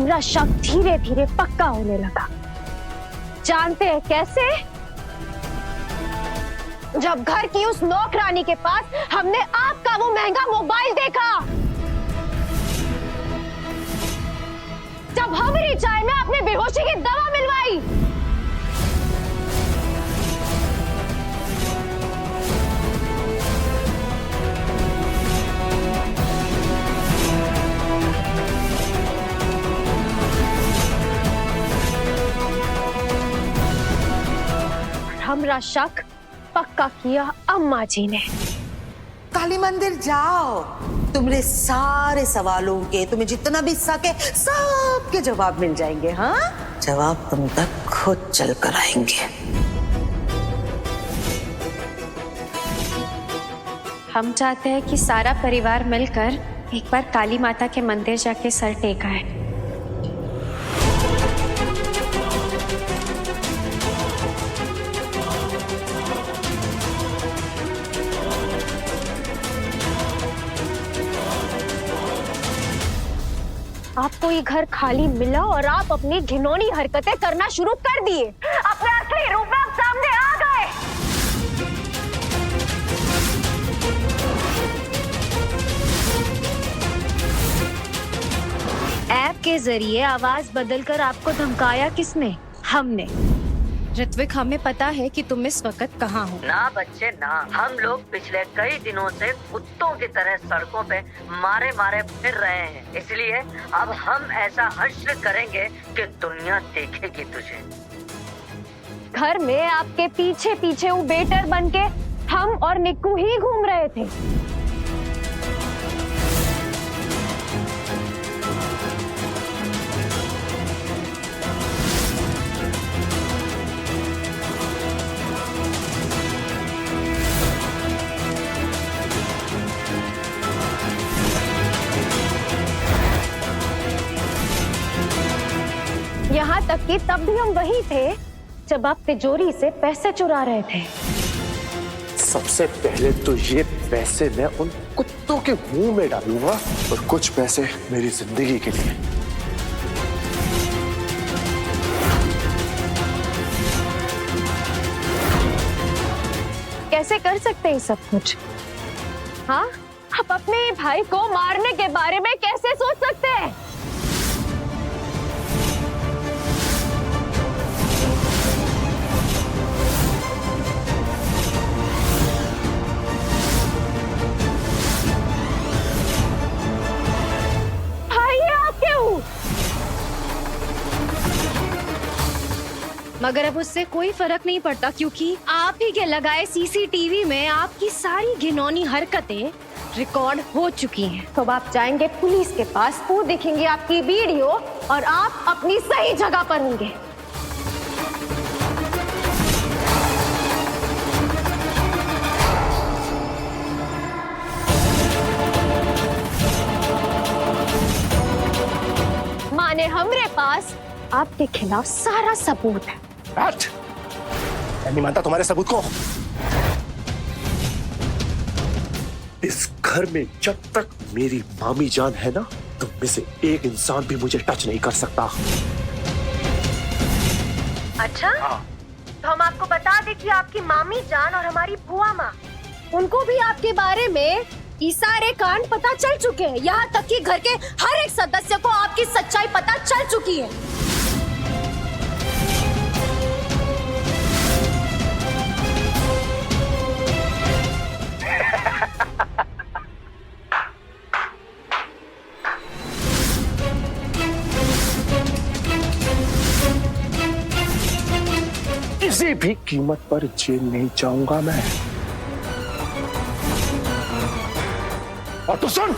हमारा शक धीरे धीरे पक्का होने लगा। जानते हैं कैसे? जब घर की उस नौकरानी के पास हमने आपका वो महंगा मोबाइल देखा, जब हमारी चाय में आपने बेहोशी की दवा मिलवाई, हमरा शक पक्का किया अम्मा जी ने। काली मंदिर जाओ, तुम्हारे सारे सवालों के, तुम्हें जितना भी सके सबके जवाब मिल जाएंगे। हाँ, जवाब तुम तक खुद चल कर आएंगे। हम चाहते हैं कि सारा परिवार मिलकर एक बार काली माता के मंदिर जाके सर टेका है। आपको ये घर खाली मिला और आप अपनी घिनौनी हरकतें करना शुरू कर दिए। अपने असली रूप में आप सामने आ गए। ऐप के जरिए आवाज बदलकर आपको धमकाया किसने? हमने। ऋत्विक, हमें पता है कि तुम इस वक्त कहाँ हो। ना बच्चे ना, हम लोग पिछले कई दिनों से कुत्तों की तरह सड़कों पे मारे मारे फिर रहे हैं, इसलिए अब हम ऐसा हश्र करेंगे कि दुनिया देखेगी तुझे। घर में आपके पीछे पीछे वो बेटर बनके हम और निक्कू ही घूम रहे थे। यहाँ तक कि तब भी हम वही थे जब आप तिजोरी से पैसे चुरा रहे थे। सबसे पहले तो ये पैसे मैं उन कुत्तों के मुंह में डालूंगा और कुछ पैसे मेरी जिंदगी के लिए। कैसे कर सकते हैं सब कुछ? हाँ, आप अपने भाई को मारने के बारे में कैसे सोच सकते हैं? मगर अब उससे कोई फर्क नहीं पड़ता, क्योंकि आप ही के लगाए सीसीटीवी में आपकी सारी घिनौनी हरकतें रिकॉर्ड हो चुकी हैं। तो आप जाएंगे पुलिस के पास, वो देखेंगे आपकी वीडियो और आप अपनी सही जगह पर होंगे। माने हमरे पास आपके खिलाफ सारा सबूत है। मैं नहीं मानता तुम्हारे सबूत को। इस घर में जब तक मेरी मामी जान है ना, तुम में से एक इंसान भी मुझे टच नहीं कर सकता। अच्छा? हाँ। तो हम आपको बता दें कि आपकी मामी जान और हमारी बुआ माँ, उनको भी आपके बारे में ये सारे कांड पता चल चुके हैं। यहाँ तक कि घर के हर एक सदस्य को आपकी सच्चाई पता चल चुकी है। किसी भी कीमत पर जेल नहीं जाऊंगा मैं। और तो सुन,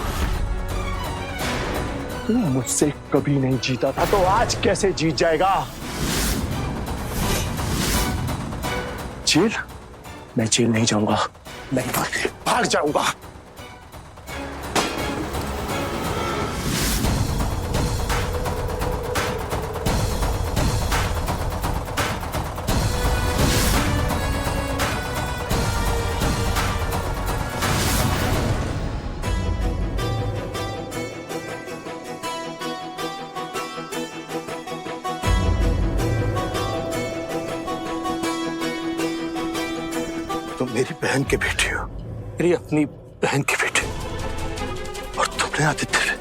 तू मुझसे कभी नहीं जीता था, तो आज कैसे जीत जाएगा? जेल? मैं जेल नहीं जाऊंगा, मैं भाग जाऊंगा। मेरी बहन के बेटे हो, मेरी अपनी बहन के बेटे। और तुमने आदित्य पे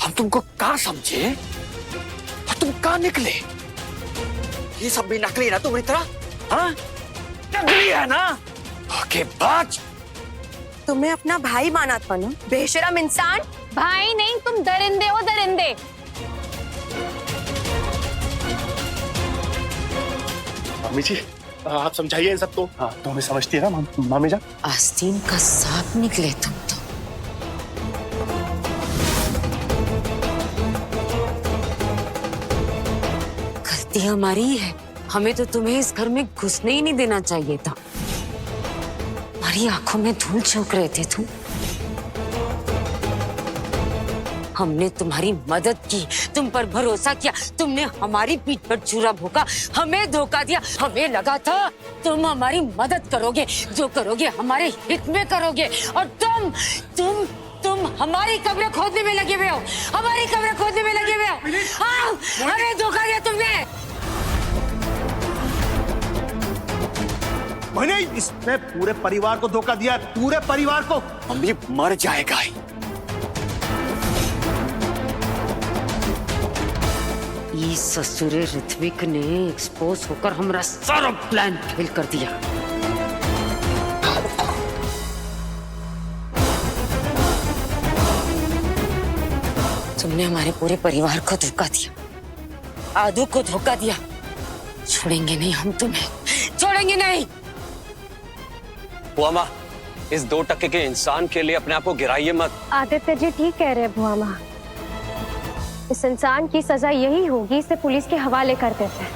हम तुमको कहाँ समझे और तुम कहाँ निकले? ये सब भी नकली ना तुम्हारी तरह? हाँ, नकली है ना? धोखेबाज। तुम्हें अपना भाई माना था ना, बेशरम इंसान। भाई नहीं, तुम दरिंदे हो, दरिंदे। मामी जी, आप समझाइए इन सबको। हाँ, तो हमें समझती है ना मामी जान? आस्तीन का सांप निकले तुम तो। गलती हमारी ही है, हमें तो तुम्हें इस घर में घुसने ही नहीं देना चाहिए था। हमारी आंखों में धूल झोंक रहे थे तुम। हमने तुम्हारी मदद की, तुम पर भरोसा किया, तुमने हमारी पीठ पर छुरा भोंका, हमें धोखा दिया। हमें लगा था तुम हमारी मदद करोगे, जो करोगे हमारे हित में करोगे। और तुम हमारी कब्रें खोदने में लगे हुए हो, हमारी कब्रें खोदने में लगे हुए हो। हाँ, हमें धोखा दिया तुमने। मैंने इसने पूरे परिवार को धोखा दिया, पूरे परिवार को। मम्मी मर जाएगा ही। ये ससुरे ऋत्विक ने एक्सपोज होकर हमारा सारा प्लान फेल कर दिया। तुमने हमारे पूरे परिवार को धोखा दिया, आदू को धोखा दिया। छोड़ेंगे नहीं हम तुम्हें, छोड़ेंगे नहीं। बुआ माँ, इस 2% के इंसान के लिए अपने आप को गिराइए मत। आदित्य जी ठीक कह रहे हैं बुआ माँ। इस इंसान की सजा यही होगी, इसे पुलिस के हवाले कर देते हैं।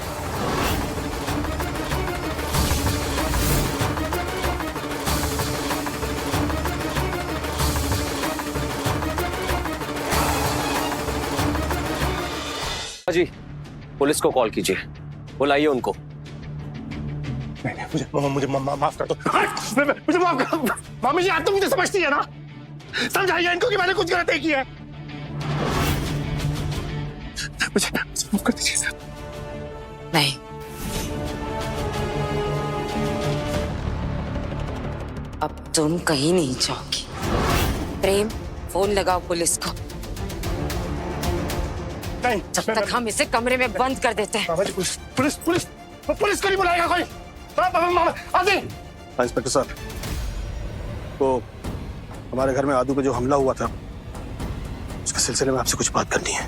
जी, पुलिस को कॉल कीजिए, बुलाइए उनको। नहीं, मुझे माफ कर दो। मुझे माफ कर दो। मामी जी, आप तो मुझे समझती है ना? समझाइए इनको कि मैंने कुछ गलत नहीं किया। मुझे माफ कर दीजिए सर। नहीं, अब तुम कहीं नहीं जाओगी। प्रेम, फोन लगाओ पुलिस को। नहीं, जब तक हम इसे कमरे में बंद कर देते हैं। मामा जी, पुलिस को नहीं बुलाएगा कोई। इंस्पेक्टर साहब, तो हमारे घर में आदू पे जो हमला हुआ था, उसके सिलसिले में आपसे कुछ बात करनी है।